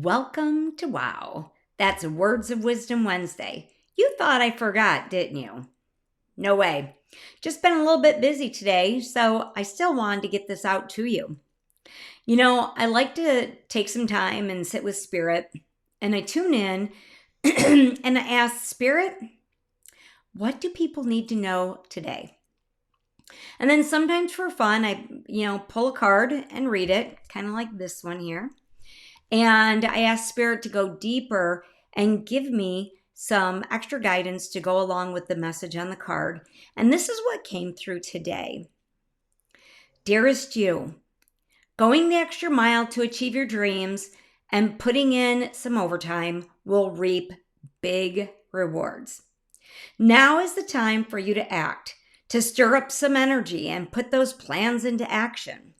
Welcome to W.O.W. That's Words of Wisdom Wednesday. You thought I forgot, didn't you? No way. Just been a little bit busy today, so I still wanted to get this out to you. I like to take some time and sit with Spirit, and I tune in and I ask Spirit, what do people need to know today? And then sometimes for fun, I, pull a card and read it, kind of like this one here. And I asked Spirit to go deeper and give me some extra guidance to go along with the message on the card. And this is what came through today. Dearest you, going the extra mile to achieve your dreams and putting in some overtime will reap big rewards. Now is the time for you to act, to stir up some energy and put those plans into action.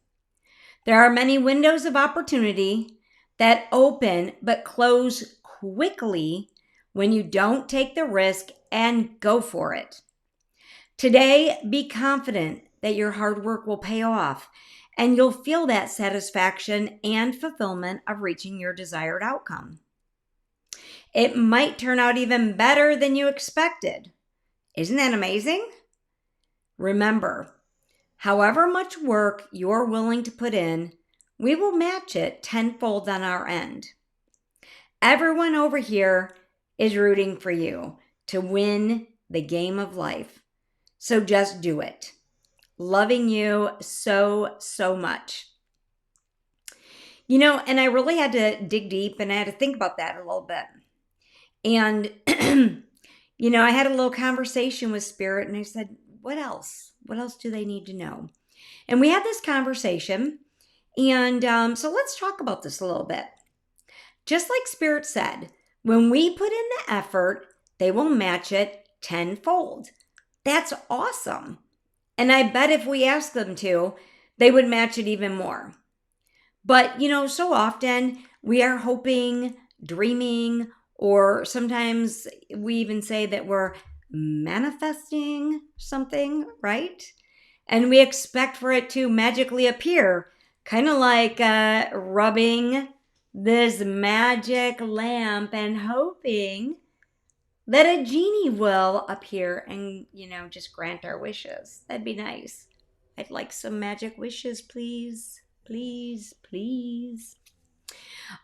There are many windows of opportunity that open but close quickly when you don't take the risk and go for it. Today, be confident that your hard work will pay off and you'll feel that satisfaction and fulfillment of reaching your desired outcome. It might turn out even better than you expected. Isn't that amazing? Remember, however much work you're willing to put in, we will match it tenfold on our end. Everyone over here is rooting for you to win the game of life. So just do it. Loving you so, so much. And I really had to dig deep and I had to think about that a little bit. And, I had a little conversation with Spirit and I said, what else? What else do they need to know? And we had this conversation. And so let's talk about this a little bit. Just like Spirit said, when we put in the effort, they will match it tenfold. That's awesome. And I bet if we asked them to, they would match it even more. But, so often we are hoping, dreaming, or sometimes we even say that we're manifesting something, right? And we expect for it to magically appear. Kind of like rubbing this magic lamp and hoping that a genie will appear and, just grant our wishes. That'd be nice. I'd like some magic wishes, please. Please, please.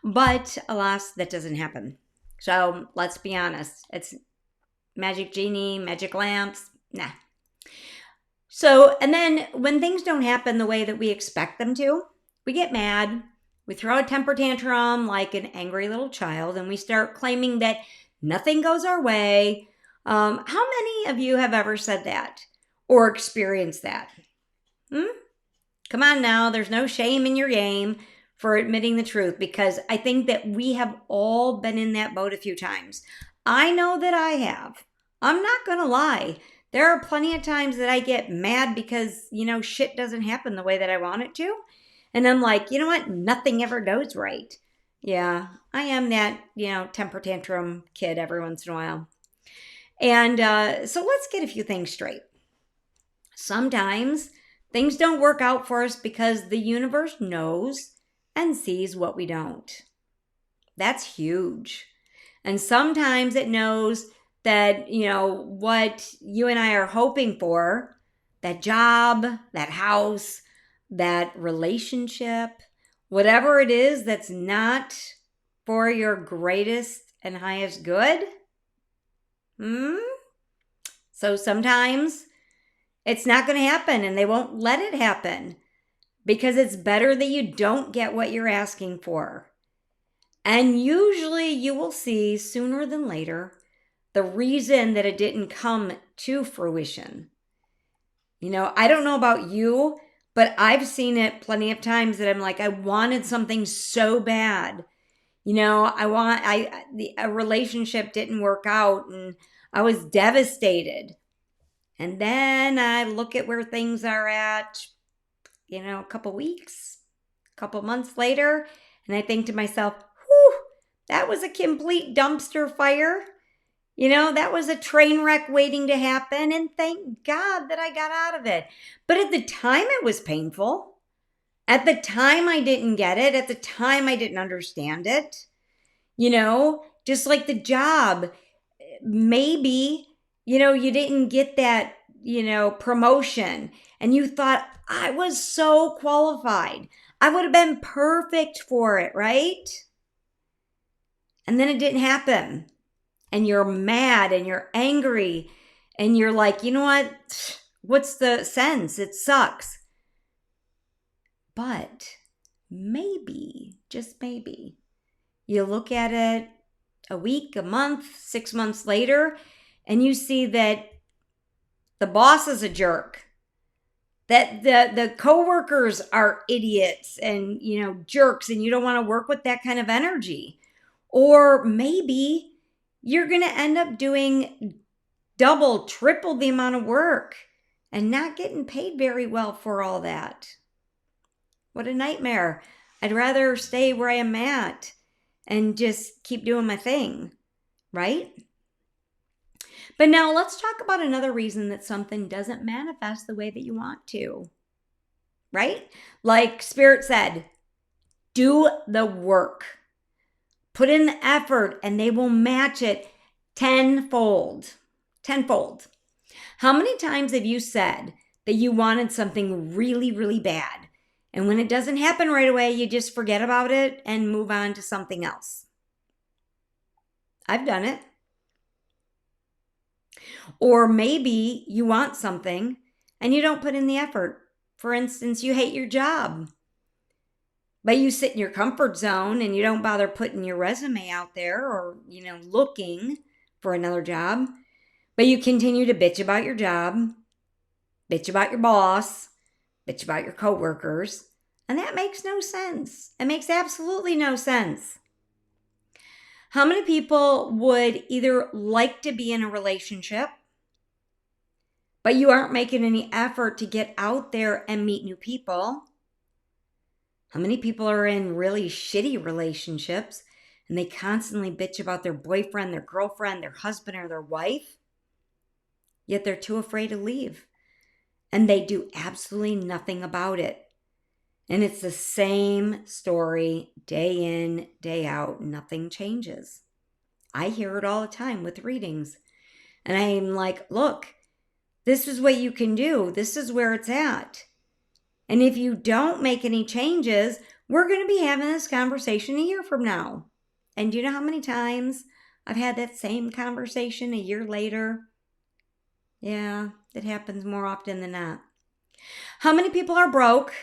But alas, that doesn't happen. So let's be honest. It's magic genie, magic lamps. Nah. So, and then when things don't happen the way that we expect them to, we get mad, we throw a temper tantrum like an angry little child, and we start claiming that nothing goes our way. How many of you have ever said that or experienced that? Come on now, there's no shame in your game for admitting the truth, because I think that we have all been in that boat a few times. I know that I have. I'm not going to lie. There are plenty of times that I get mad because, shit doesn't happen the way that I want it to. And I'm like, you know what? Nothing ever goes right. Yeah, I am that, temper tantrum kid every once in a while. And so let's get a few things straight. Sometimes things don't work out for us because the universe knows and sees what we don't. That's huge. And sometimes it knows that, what you and I are hoping for, that job, that house, that relationship, whatever it is that's not for your greatest and highest good. So sometimes it's not going to happen and they won't let it happen because it's better that you don't get what you're asking for. And usually you will see sooner than later the reason that it didn't come to fruition. I don't know about you, but I've seen it plenty of times that I'm like, I wanted something so bad. A relationship didn't work out and I was devastated. And then I look at where things are at, a couple weeks, a couple months later, and I think to myself, whew, that was a complete dumpster fire. That was a train wreck waiting to happen, and thank God that I got out of it. But at the time, it was painful. At the time, I didn't get it. At the time, I didn't understand it. Just like the job. Maybe, you didn't get that, promotion and you thought, I was so qualified. I would have been perfect for it, right? And then it didn't happen. And you're mad and you're angry and you're like, you know what? What's the sense? It sucks. But maybe, just maybe, you look at it a week, a month, 6 months later, and you see that the boss is a jerk, that the coworkers are idiots and, jerks, and you don't want to work with that kind of energy. Or maybe you're going to end up doing double, triple the amount of work and not getting paid very well for all that. What a nightmare. I'd rather stay where I am at and just keep doing my thing, right? But now let's talk about another reason that something doesn't manifest the way that you want to, right? Like Spirit said, do the work. Put in the effort and they will match it tenfold. Tenfold. How many times have you said that you wanted something really, really bad? And when it doesn't happen right away, you just forget about it and move on to something else? I've done it. Or maybe you want something and you don't put in the effort. For instance, you hate your job, but you sit in your comfort zone and you don't bother putting your resume out there or, looking for another job. But you continue to bitch about your job, bitch about your boss, bitch about your coworkers. And that makes no sense. It makes absolutely no sense. How many people would either like to be in a relationship, but you aren't making any effort to get out there and meet new people? How many people are in really shitty relationships and they constantly bitch about their boyfriend, their girlfriend, their husband, or their wife? Yet they're too afraid to leave. And they do absolutely nothing about it. And it's the same story day in, day out. Nothing changes. I hear it all the time with readings. And I'm like, look, this is what you can do. This is where it's at. And if you don't make any changes, we're going to be having this conversation a year from now. And do you know how many times I've had that same conversation a year later? Yeah, it happens more often than not. How many people are broke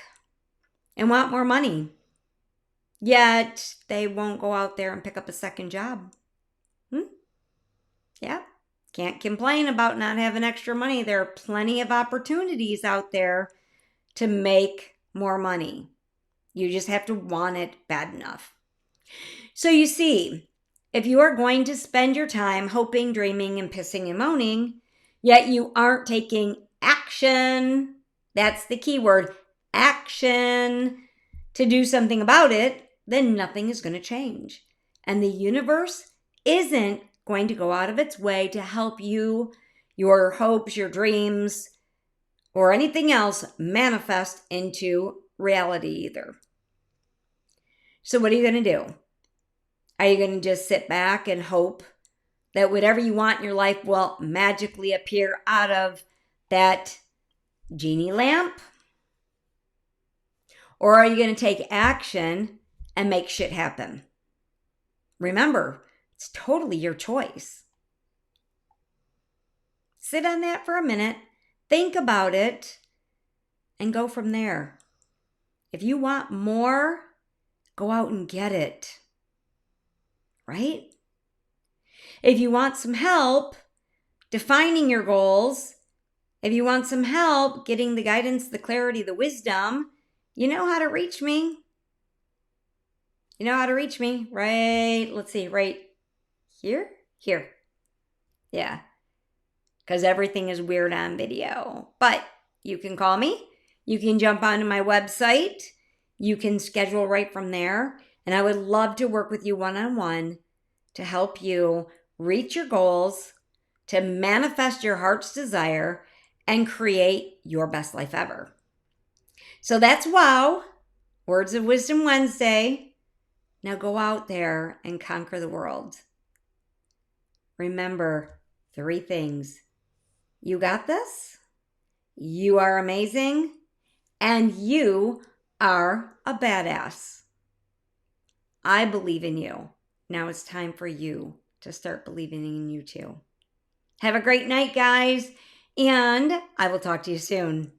and want more money, yet they won't go out there and pick up a second job? Yeah, can't complain about not having extra money. There are plenty of opportunities out there to make more money. You just have to want it bad enough. So you see, if you are going to spend your time hoping, dreaming, and pissing and moaning, yet you aren't taking action, that's the key word, action, to do something about it, then nothing is going to change. And the universe isn't going to go out of its way to help you, your hopes, your dreams, or anything else manifest into reality either. So what are you going to do? Are you going to just sit back and hope that whatever you want in your life will magically appear out of that genie lamp? Or are you going to take action and make shit happen? Remember, it's totally your choice. Sit on that for a minute, think about it, and go from there. If you want more, go out and get it. Right? If you want some help defining your goals, if you want some help getting the guidance, the clarity, the wisdom, you know how to reach me. You know how to reach me, right? Let's see, right here? Here. Yeah. Because everything is weird on video. But you can call me. You can jump onto my website. You can schedule right from there. And I would love to work with you one-on-one to help you reach your goals, to manifest your heart's desire, and create your best life ever. So that's WOW, Words of Wisdom Wednesday. Now go out there and conquer the world. Remember 3 things. You got this. You are amazing. And you are a badass. I believe in you. Now it's time for you to start believing in you too. Have a great night, guys. And I will talk to you soon.